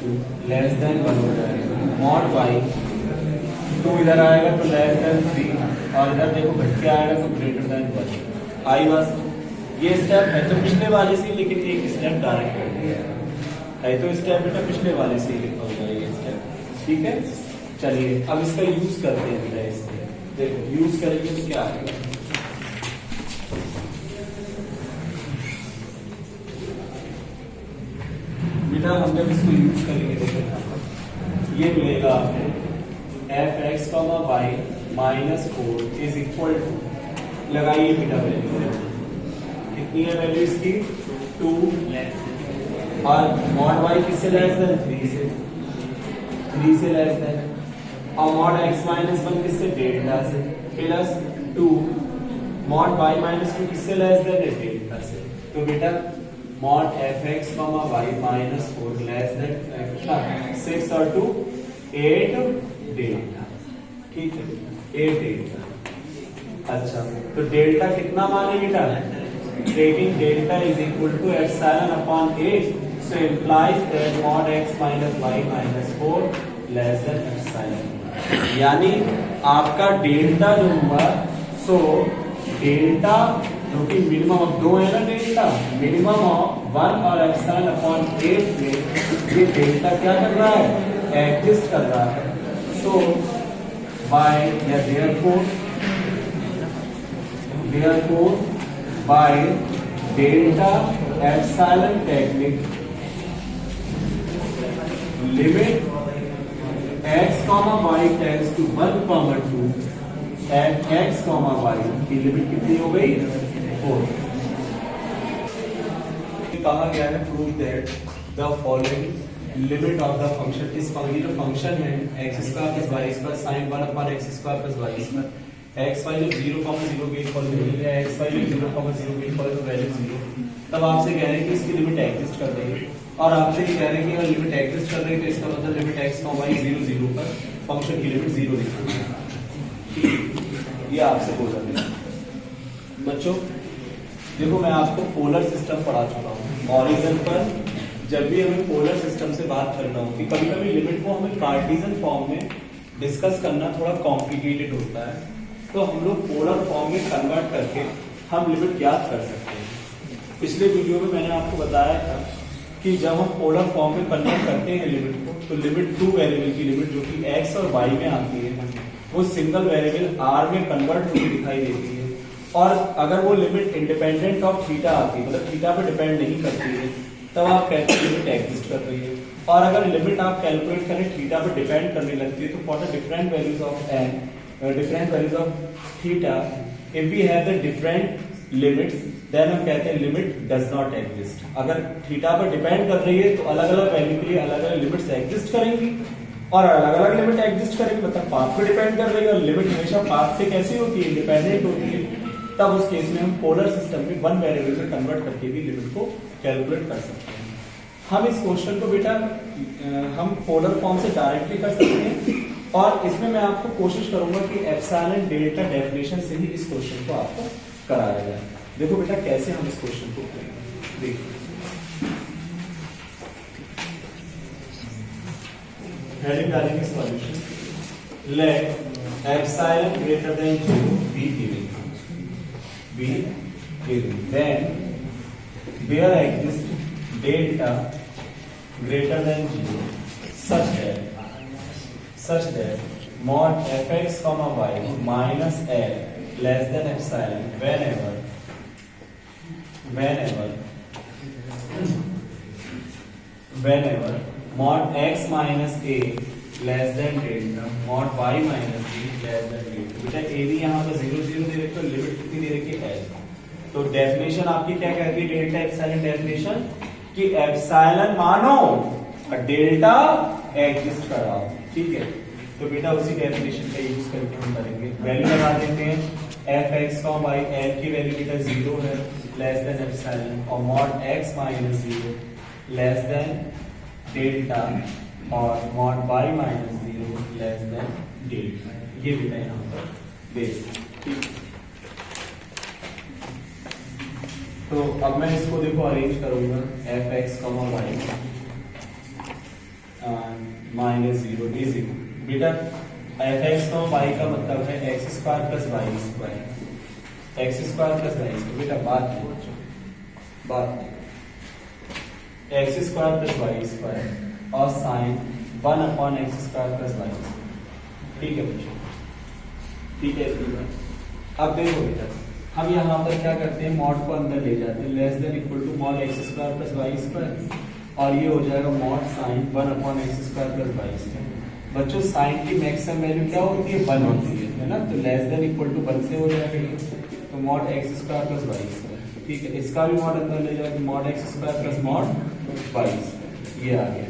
2 less than 1 हो जाएगा, मॉड y 2 इधर आएगा तो लेस देन 3, और इधर देखो घट के आएगा तो ग्रेटर देन 1। आई बस ये स्टेप है तो पिछले वाले से, लेकिन एक स्टेप डायरेक्ट कर दिया है, तो स्टेप बेटा पिछले वाले से ही लिखा होगा ये स्टेप। ठीक है, चलिए अब इसका यूज करते हैं बेटा। इसके देखो यूज करेंगे तो क्या आएगा, बेटा हम जब इसको यूज करेंगे देखो ये मिलेगा आपको F X comma Y minus 4 is equal to, लगाइए बेटा वैल्यू कितनी है वैल्यू इसकी 2 और मॉड वाई किससे लेस देन 3 से लेस देन, और मॉड एक्स माइनस 1 किससे डेल्टा से, प्लस 2 मॉड वाई माइनस 2 किससे लेस देन डेल्टा से। तो बेटा mod F X comma Y minus 4 less than 6 और 2 8 डेल्टा, ठीक है 8 डेल्टा। अच्छा तो डेल्टा कितना माने बेटा, taking delta is equal to epsilon upon 8, so implies that mod X minus Y minus 4 less than epsilon, यानी आपका डेल्टा जो हुआ, सो डेल्टा जो कि मिनिमम ऑफ 2 है ना, डेल्टा मिनिमम ऑफ 1 और एप्सिलॉन अपॉन 8 में ये डेल्टा क्या कर रहा है, एग्जिस्ट कर रहा है। सो बाय या therefore by delta epsilon technique limit x comma y tends to 1 comma 2 and x comma y की लिमिट कितनी हो गई 4। कहा गया है prove that the following limit of the function, इस फंक्शन जो फंक्शन है x square plus y square sin 1 upon x square plus y square, x y जब 0,0 के इक्वल मिल रहा है, x y जब 0,0 के इक्वल तो वैल्यू 0, तब आपसे कह रहे हैं कि इसकी लिमिट एग्जिस्ट कर रही है, और आपसे ये कह रहे हैं कि अगर लिमिट एग्जिस्ट कर रही है तो इसका मतलब लिमिट x y 0 0 पर फंक्शन की लिमिट 0 दिखाई देगी। ये आपसे बोल रहे हैं बच्चों। देखो मैं आपको पोलर सिस्टम पढ़ा चुका हूँ, ऑरिजिन पर जब भी हमें पोलर सिस्टम से बात करना हो कि कभी कभी लिमिट को हमें कार्टेशियन फॉर्म में डिस्कस करना थोड़ा कॉम्प्लिकेटेड होता है, तो हम लोग पोलर फॉर्म में कन्वर्ट करके हम लिमिट ज्ञात कर सकते हैं। पिछले वीडियो में मैंने आपको बताया था कि जब हम पोलर फॉर्म में कन्वर्ट करते हैं लिमिट को, तो लिमिट 2 वेरिएबल की लिमिट जो कि x और y में आती है वो सिंगल वेरिएबल r में कन्वर्ट होकर दिखाई देती है, और अगर वो लिमिट इंडिपेंडेंट ऑफ थीटा आती है, मतलब थीटा पर डिपेंड नहीं करती है, तब आप कहते हैं लिमिट एग्जिस्ट कर रही है। और अगर लिमिट आप कैलकुलेट करें थीटा पर डिपेंड करने लगती है, तो for the different values of n, different values of theta, if we have the different limits, then हम कहते हैं लिमिट डज नॉट एग्जिस्ट। अगर थीटा पर डिपेंड कर रही है तो अलग अलग वैल्यू के लिए अलग अलग लिमिट्स एग्जिस्ट करेंगी, और अलग अलग लिमिट एग्जिस्ट करेंगी मतलब पाथ पे डिपेंड कर रही है, और लिमिट हमेशा पाथ से कैसी होती है, इंडिपेंडेंट होती है। तब उस केस में हम पोलर सिस्टम में 1 वेरिएबल में कन्वर्ट करके भी लिमिट को कैलकुलेट कर सकते हैं। हम इस क्वेश्चन को बेटा हम पोलर फॉर्म से डायरेक्टली कर सकते हैं, और इसमें मैं आपको कोशिश करूंगा कि एप्सिलॉन डेल्टा डेफिनेशन से ही इस क्वेश्चन को आपको कराया जाए। देखो बेटा कैसे हम इस क्वेश्चन को करेंगे, देखिए हेडिंग डालेंगे solution, let epsilon greater than 0 be given, then there exists delta greater than 0 such that mod fx comma y minus l less than epsilon whenever mod x minus a less than delta mod y minus b less than delta। बेटा a भी यहाँ पर 0 0 दे रखे, तो limit कितनी दे रखी है l। तो डेफिनेशन आपकी क्या कहती है, डेल्टा एप्सिलॉन डेफिनेशन कि एप्सिलॉन मानो और डेल्टा एग्जिस्ट कराओ, ठीक है। तो बेटा उसी डेफिनेशन का यूज करके हम करेंगे, वैल्यू लगा देते हैं F X comma Y, L की वैल्यू बेटा 0 है लेस देन एप्सिलॉन, और mod X minus 0 less than delta, और mod Y minus 0 less than delta. ये बेटा यहाँ पर बेस, ठीक। तो अब मैं इसको देखो अरेंज करूंगा, F X comma Y minus 0 is equal, बेटा एफ एक्स कॉमा वाई का मतलब है X square plus Y square, X square plus Y square. बेटा बात X square plus Y square और sine 1 upon X square plus Y square, ठीक है बच्चों, ठीक है। अब देखो बेटा हम यहाँ पर क्या करते हैं, मॉड को अंदर ले जाते हैं, less than equal to mod X square plus Y square, और ये हो जाएगा mod sine 1/x² plus Y square. बच्चों साइन की मैक्सिमम वैल्यू क्या होती है 1 होती है ना, तो लेस देन इक्वल टू 1 से हो जाएगा ये, तो mod x² plus Y square. ठीक है, इसका भी मॉड अंदर ले जाओ, mod x² plus mod Y square, ये आ गया।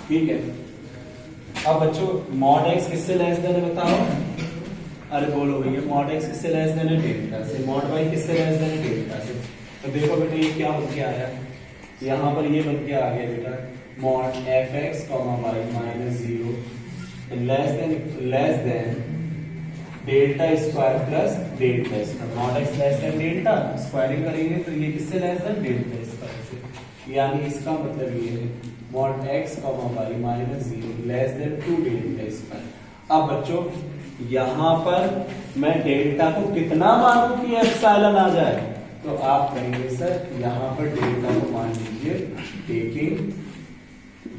ठीक है, अब बच्चों मॉड x किससे लेस देन है बताओ? अरे बोलो भैया, मॉड x किससे लेस देन है? डेल्टा से। मॉड y किससे लेस देन है? डेल्टा से। तो देखो बेटा ये क्या बन के आया, यहाँ पर ये बन के आ गया बेटा mod fx, y minus 0 less than delta square plus delta square. Mod x less than delta, squaring करेंगे तो ये किससे लेस देन? डेल्टा स्क्वायर से। यानी इसका मतलब ये है mod x, y minus 0 less then 2 delta square. अब बच्चों यहाँ पर मैं डेल्टा को कितना मानूं कि एप्सिलॉन आ जाए? तो आप कहेंगे सर यहाँ पर डेल्टा को मान लीजिए टेकिंग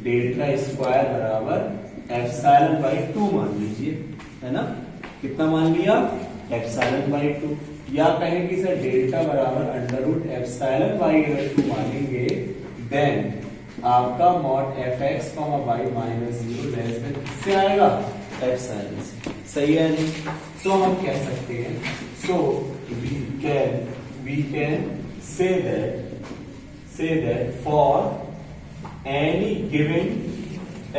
डेल्टा स्क्वायर बराबर एप्सिलॉन बाई 2 मान लीजिए, है ना? कितना मान लिया? Epsilon by 2। या कहें कि सर डेल्टा बराबर अंडर रूट एप्सिलॉन बाई 2 मानेंगे, देन आपका mod fx, y minus 0 less then किससे आएगा? एप्सिलॉन से। सही है नहीं? तो हम कह सकते हैं, सो we can say that for any given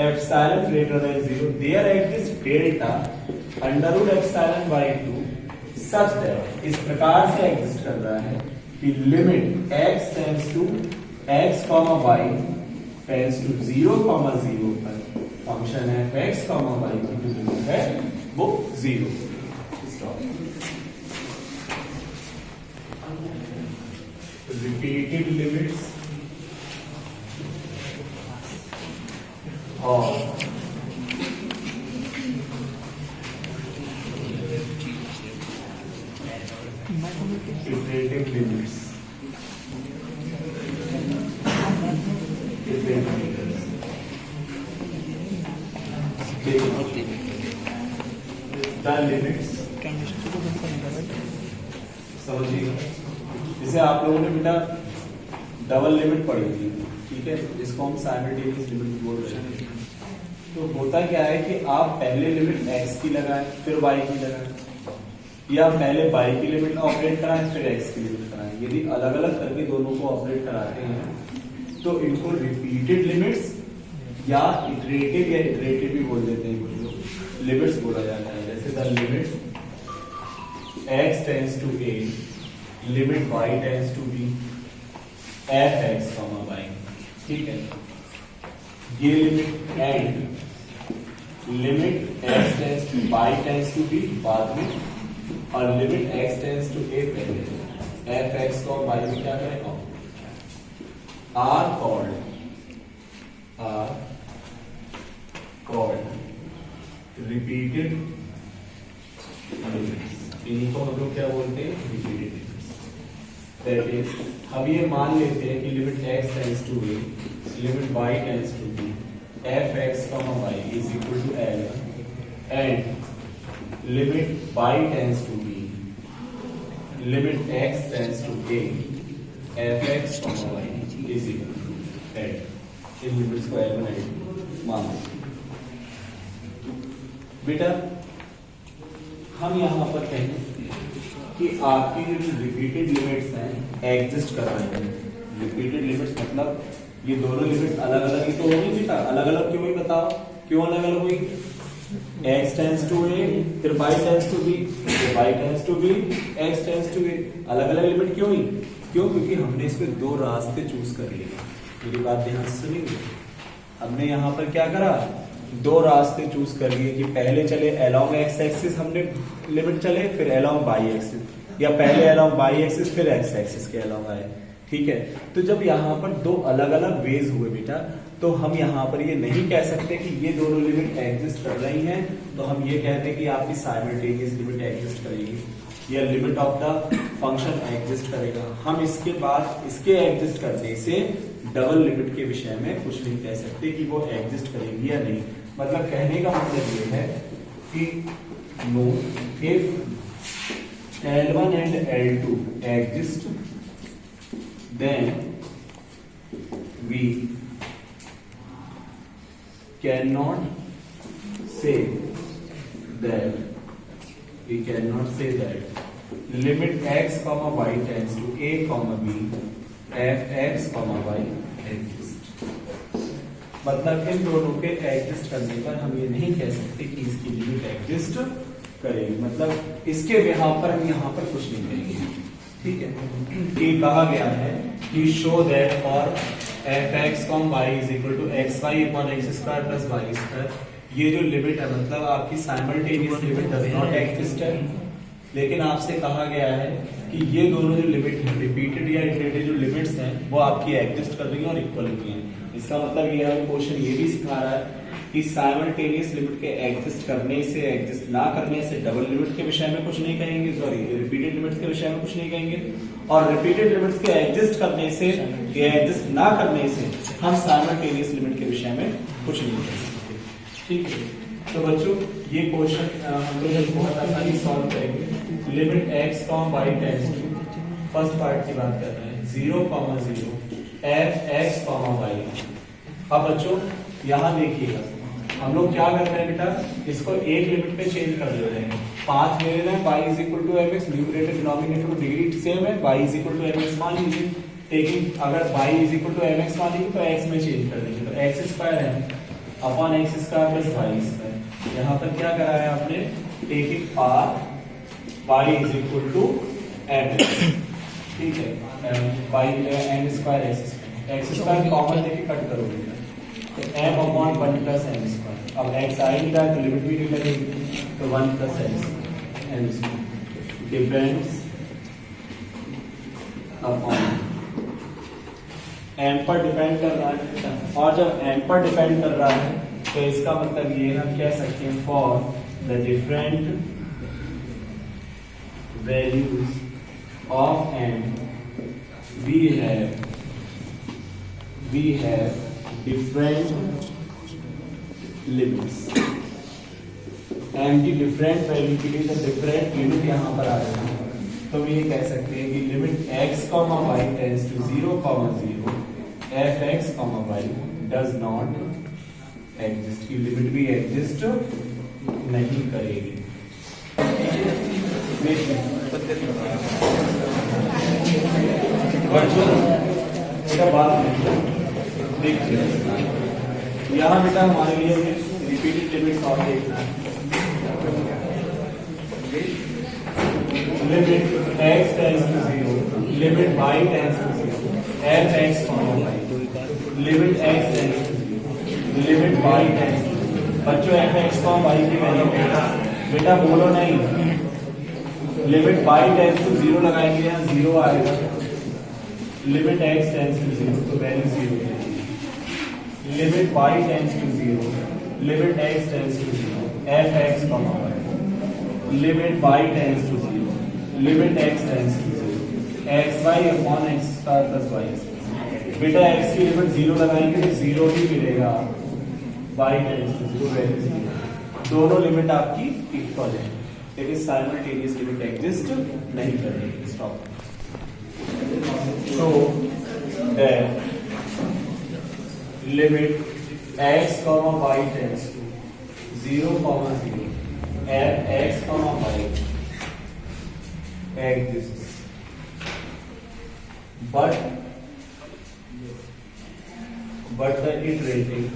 epsilon greater than 0 there exists delta under root epsilon by 2 such that इस प्रकार से एग्जिस्ट कर रहा है कि limit x tends to x, y tends to 0, 0 पर फंक्शन fx, y की जो लिमिट है वो 0। repeated limits of iterative limits the limits समझिए। जैसे आप लोगों ने बेटा डबल लिमिट पढ़ी थी, ठीक है, जिसको हम साइमल्टेनियस लिमिट बोल रहे हैं। तो होता क्या है कि आप पहले लिमिट x की लगाएं फिर y की लगाएं, या पहले y की लिमिट ऑपरेट कराएं फिर x की लिमिट कराएं। यदि अलग अलग करके दोनों को ऑपरेट कराते हैं तो इनको रिपीटेड लिमिट्स या इटरेटिव भी बोल देते हैं कुछ लोग, लिमिट्स बोला जाता है। जैसे the limit x tends to a, limit y tends to b fx, y, ठीक है। ये limit and limit x tends to y tends to b बाद में, और limit x tends to a पहले। fx को y में क्या करें? Are called repeated limits. इन्हीं को हम लोग क्या बोलते हैं? Repeated limits. दैट इज, अब ये मान लेते हैं कि limit x tends to a, limit y tends to b, fx, y is equal to L1, and limit y tends to b, limit x tends to a, fx, y is equal to L। इन limits को L1 मान लो बेटा। हम यहां पर कहें कि आपकी जो रिपीटेड लिमिट्स हैं एग्जिस्ट कर रहे हैं। रिपीटेड लिमिट्स मतलब ये दोनों लिमिट्स अलग अलग ही तो होगी बेटा। अलग अलग क्यों हुई बताओ? क्यों अलग अलग हुई? x टेंड्स टू a, फिर y टेंड्स टू b, फिर y tends to b, x tends to a। अलग अलग लिमिट क्यों हुई? क्यों? क्योंकि हमने इस पे दो रास्ते चूज कर लिए। मेरी बात ध्यान से सुनिए। हमने यहाँ पर क्या करा? दो रास्ते चूज कर लिए कि पहले चले अलोंग x एक्सिस हमने लिमिट चले, फिर अलोंग y एक्सिस, या पहले अलोंग y एक्सिस फिर x एक्सिस के अलोंग आए। ठीक है, तो जब यहाँ पर दो अलग अलग वेज हुए बेटा, तो हम यहाँ पर ये नहीं कह सकते कि ये दोनों लिमिट एग्जिस्ट कर रही हैं, तो हम ये कहते हैं कि आपकी साइमल्टेनियस लिमिट एग्जिस्ट करेगी या limit of the function exist करेगा। हम इसके बाद इसके एग्जिस्ट करने से डबल लिमिट के विषय में कुछ नहीं कह सकते कि वो एग्जिस्ट करेगी या नहीं। मतलब कहने का मतलब ये है कि know if L1 and L2 exist then we cannot say that limit x comma y tends to a comma b f x comma y exist। मतलब इन दोनों के एग्जिस्ट करने पर हम ये नहीं कह सकते कि इसकी लिमिट एग्जिस्ट करेगी, मतलब इसके बिहाव पर हम यहाँ पर कुछ नहीं करेंगे। ठीक है, ये कहा गया है कि show that for F X comma Y is equal to X Y upon X square plus Y square, ये जो लिमिट है मतलब आपकी simultaneous limit does not exist है। लेकिन आपसे कहा गया है कि ये दोनों जो लिमिट है रिपीटेड या इटरेटेड जो लिमिट्स हैं वो आपकी एग्जिस्ट कर रही हैं और इक्वल होती हैं। इसका मतलब ये है क्वेश्चन ये भी सिखा रहा है कि साइमल्टेनियस लिमिट के एग्जिस्ट करने से एग्जिस्ट ना करने से डबल लिमिट के विषय में कुछ नहीं कहेंगे, सॉरी रिपीटेड लिमिट्स के विषय में कुछ नहीं कहेंगे, और रिपीटेड लिमिट्स के एग्जिस्ट करने से या एग्जिस्ट ना करने से हम साइमल्टेनियस लिमिट के विषय में कुछ नहीं कह सकते। ठीक है, तो बच्चों ये क्वेश्चन हम लोग बहुत आसानी सॉल्व करेंगे। Limit x comma y tends to, first part की बात कर रहे हैं 0, 0 f x, y। अब बच्चों यहाँ देखिएगा हम लोग क्या कर रहे हैं बेटा, इसको एक लिमिट पे चेंज कर दे रहे हैं। 5 ले रहे हैं, y is equal to mx, numerator denominator degree same है, y is equal to mx मान लीजिए। लेकिन अगर y is equal to mx मान लीजिए तो x में चेंज कर दीजिए, तो x स्क्वायर है upon x square plus y square. यहाँ पर क्या करा है आपने, taking power y is equal to mx, ठीक है, y m square x square common लेके कट करोगे तो m upon 1 plus m square. अब x आएगा तो लिमिट भी नहीं लगेगी, तो 1 plus m square depends upon m पर डिपेंड कर रहा है। और जब m पर डिपेंड कर रहा है तो इसका मतलब ये हम कह सकते हैं for the different values of m we have different limits। m की डिफरेंट वैल्यू के लिए डिफरेंट लिमिट यहाँ पर आ रही है, तो हम ये कह सकते हैं कि limit x, y tends to 0, 0 f x, y does not exist, की लिमिट भी एग्जिस्ट नहीं करेगी। बात देखिए यहाँ बेटा हमारे लिए रिपीटेड लिमिट्स और देखना है। Limit x tends to 0, limit y tends to 0 f x, y, limit x tends to 0, limit y tends to 0। बच्चों f x, y की वैल्यू बेटा बोलो नहीं, लिमिट y टेंड्स टू 0 लगाएंगे, यहाँ 0 आएगा, लिमिट x टेंड्स टू 0 तो value 0 है, limit y tends to 0, limit x tends to 0 f x, y, limit y tends to 0, limit x tends to 0 x y upon x square plus y। बेटा x की limit 0 लगाएंगे तो 0 ही मिलेगा, y tends to 0 value 0, दोनों limit आपकी equal है, लेकिन simultaneous limit exist नहीं कर रही। Stop. So that limit x, y tends to 0, 0 f x, y exists, but the iterating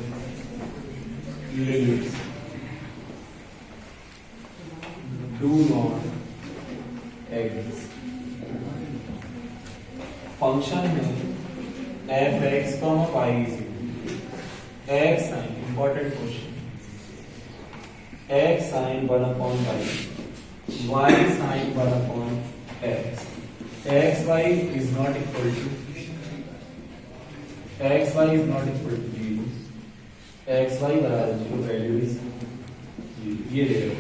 limits do not exist। Function है f x, y is x sin, important question, x sin 1 upon y sin 1 upon x, x y is not equal to 0, x y बराबर 0, value is 0, ये ले लो।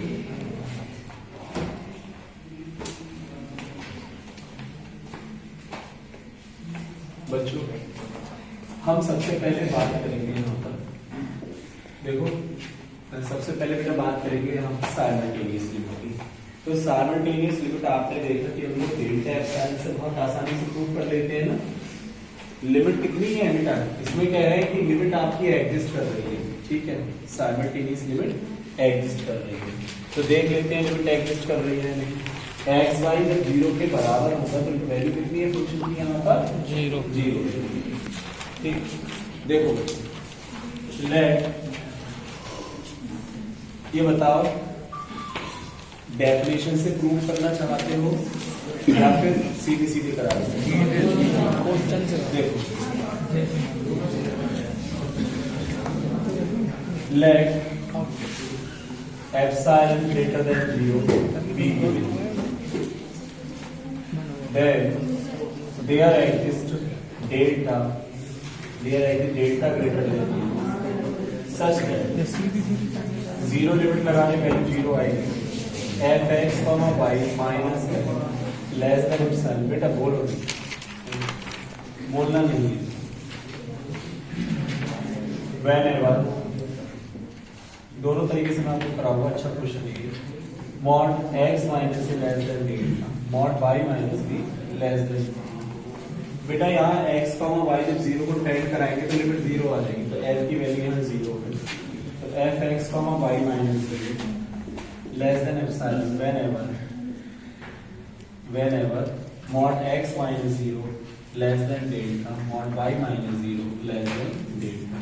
बच्चों हम सबसे पहले बात करेंगे यहाँ पर, देखो सबसे पहले बेटा बात करेंगे हम साइमल्टेनियस लिमिट की। तो साइमल्टेनियस लिमिट आपने देखा कि हम लोग डेल्टा एप्सिलॉन से बहुत आसानी से प्रूव कर लेते हैं ना। लिमिट कितनी है बेटा, इसमें कह रहे हैं कि लिमिट आपकी एग्जिस्ट कर रही है, ठीक है, साइमल्टेनियस लिमिट एग्जिस्ट कर रही है। तो देख लेते हैं लिमिट एग्जिस्ट कर रही है नहीं। एक्स वाई जब 0 के बराबर होगा तो वैल्यू कितनी है फंक्शन की यहाँ पर, 0 ठीक। देखो लेट, ये बताओ डेफिनेशन से प्रूव करना चाहते हो या फिर सीधी सीधी करा दो, क्वेश्चन से। देखो let epsilon greater than 0 be given, then there exists delta greater than 0 such that 0 limit लगाने वैल्यू 0 आएगी, fx, y minus less than epsilon. बेटा बोलो, बोलना नहीं है। whenever, दोनों तरीके से मैं आपको कराऊंगा, अच्छा क्वेश्चन है। Mod x minus less than delta, mod y minus b less then. बेटा यहाँ x y जब 0 को टेंड कराएंगे तो लिमिट 0 आ जाएगी, तो f की वैल्यू यहाँ 0 है। तो fx y minus b less than epsilon whenever mod x minus 0 less than delta, mod y minus 0 less than delta.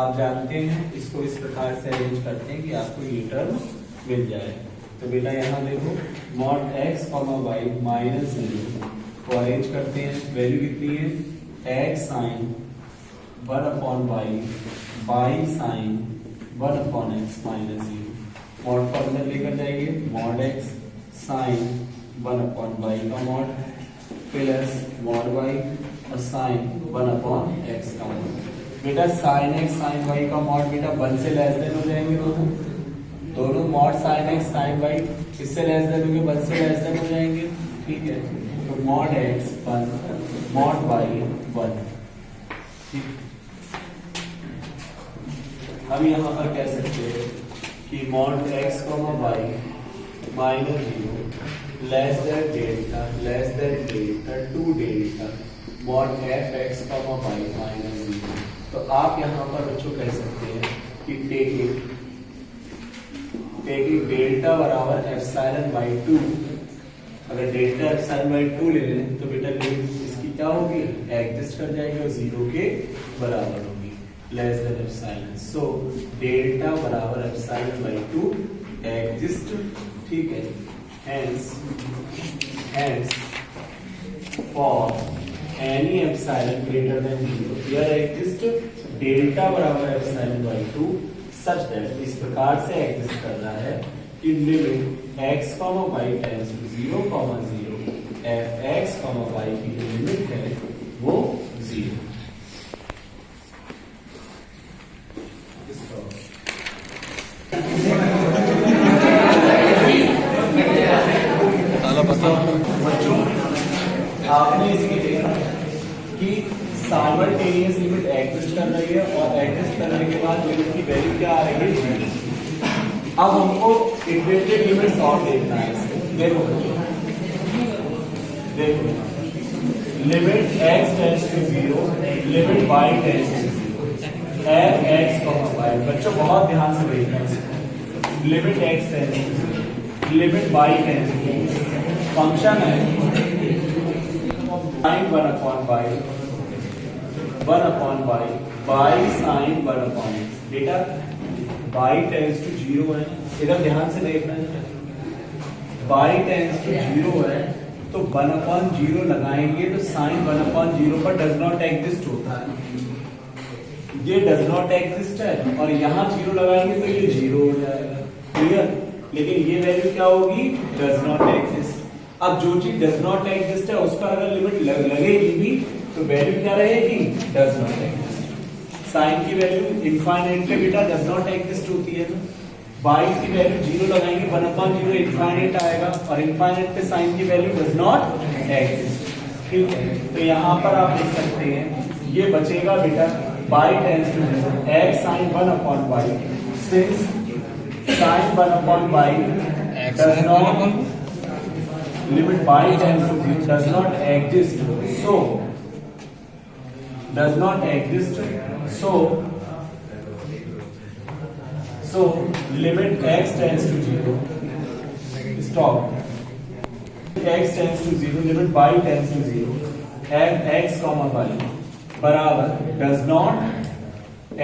आप जानते हैं इसको इस प्रकार से अरेंज करते हैं कि आपको ये टर्म मिल जाए। तो बेटा यहाँ देखो mod x y माइनस 0 को अरेंज करते हैं, वैल्यू कितनी है, x sin 1/y sin 1/x minus 0। Mod को अंदर लेकर जाइए, mod x sin 1/y का मॉड प्लस mod y और sin 1/x का मॉड। बेटा sin x sin y का मॉड बेटा 1 से लेस देन हो जाएंगे दोनों mod sin x sin y इससे लेस देन होंगे, 1 से लेस देन हो जाएंगे, ठीक है। तो मॉड x 1 मॉड y 1, ठीक। हम यहाँ पर कह सकते हैं कि mod x y minus 0 less than delta 2 delta mod fx y minus 0। तो आप यहाँ पर बच्चों कह सकते हैं कि टेकिंग डेल्टा बराबर एप्सिलॉन बाई 2, अगर डेल्टा एप्सिलॉन बाई 2 ले लें तो बेटा लिमिट इसकी क्या होगी, एग्जिस्ट कर जाएगी और 0 के बराबर होगी, less than epsilon. So delta बराबर एप्सिलॉन बाई 2 एग्जिस्ट, ठीक है। Hence for any epsilon greater than 0 here exist delta बराबर एप्सिलॉन बाई 2 सच दैट, इस प्रकार से एग्जिस्ट कर रहा है कि limit x, y tends to 0, 0 f(x, y) की जो लिमिट है वो 0। बच्चों आपने इसमें देखा कि साइमल्टेनियस लिमिट एग्जिस्ट कर रही है और एग्जिस्ट करने के बाद लिमिट की वैल्यू क्या आ रही है, 0। अब हमको इंटीग्रेटेड लिमिट्स और देखना है। देखो limit x tends to 0, limit y tends to 0, f(x, y)। बच्चों बहुत ध्यान से देखना है। Limit x tends to 0, limit y tends to 0, function है sin 1/y 1/y by sin 1/x। बेटा y टेंड्स टू 0 है, इधर ध्यान से देखना है, y टेंड्स टू 0 है तो 1/0 लगाएंगे तो sin 1/0 पर डज नॉट एग्जिस्ट होता है, ये डज नॉट एग्जिस्ट है, और यहाँ 0 लगाएंगे तो ये 0 हो जाएगा, क्लियर। लेकिन ये वैल्यू क्या होगी, डज नॉट एग्जिस्ट। अब जो चीज डज नॉट एग्जिस्ट है उस पर अगर लिमिट लगेगी भी तो वैल्यू क्या रहेगी, डज नॉट एग्जिस्ट। साइन की वैल्यू इनफाइनाइट पे बेटा डज नॉट एग्जिस्ट होती है, तो y की वैल्यू 0 लगाएंगे 1/0 इनफाइनाइट आएगा, और इनफाइनाइट पे साइन की वैल्यू डज नॉट एग्जिस्ट, ठीक है। तो यहाँ पर आप देख सकते हैं ये बचेगा बेटा y tends to 0 x sin 1/y, since sin 1/y does not limit y tends to 0 does not exist, so does not exist, so limit x tends to 0, stop, x tends to 0, limit y tends to 0, f x comma y बराबर does not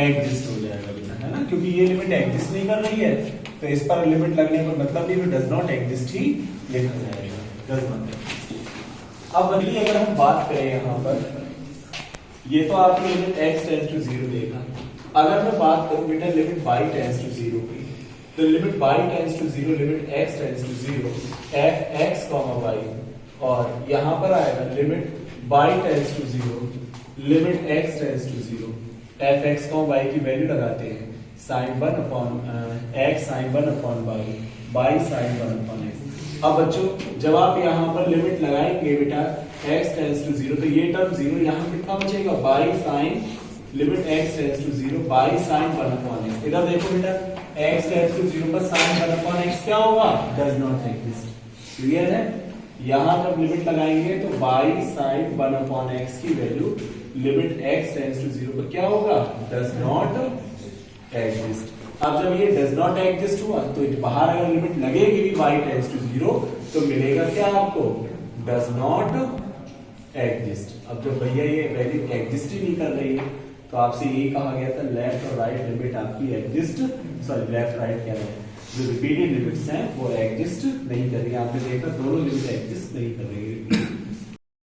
exist हो जाएगा बेटा, है ना, क्योंकि ये limit exist नहीं कर रही है तो इस पर लिमिट लगने का मतलब नहीं, तो डज नॉट एग्जिस्ट ही लिखा जाएगा, डज नॉट एग्जिस्ट। अब अगली अगर हम बात करें यहाँ पर, ये तो आपने लिमिट x टेंड्स टू 0 देखा, अगर मैं बात करूं बेटा लिमिट y टेंड्स टू 0 की, तो limit y tends to 0, limit x tends to 0, f x y, और यहाँ पर आएगा limit y tends to 0, limit x tends to 0, f x y की वैल्यू लगाते हैं sin 1 upon x sin 1 upon y sin 1 upon x। अब बच्चों जब आप यहाँ पर लिमिट लगाएंगे बेटा x टेंड्स टू 0, तो ये टर्म 0 यहाँ कितना बचेगा, y sin limit x tends to 0 y sin 1 upon x। इधर देखो बेटा x टेंड्स टू 0 पर sin 1 अपॉन x क्या होगा, डज नॉट एग्जिस्ट। क्लियर है, यहाँ जब लिमिट लगाएंगे तो y sin 1 अपॉन x की value limit x tends to 0 पर क्या होगा, डज नॉट एग्जिस्ट। अब जब ये डज नॉट एग्जिस्ट हुआ तो बाहर अगर लिमिट लगेगी भी y टेंड्स टू 0 तो मिलेगा क्या आपको, डज नॉट एग्जिस्ट। अब जब भैया ये वैल्यू एग्जिस्ट ही नहीं कर रही है तो आपसे यही कहा गया था लेफ्ट और राइट लिमिट आपकी एग्जिस्ट, सॉरी लेफ्ट राइट क्या है, जो रिपीटेड लिमिट्स हैं वो एग्जिस्ट नहीं कर रही है। आपने देखा दोनों लिमिट एग्जिस्ट नहीं कर रही है।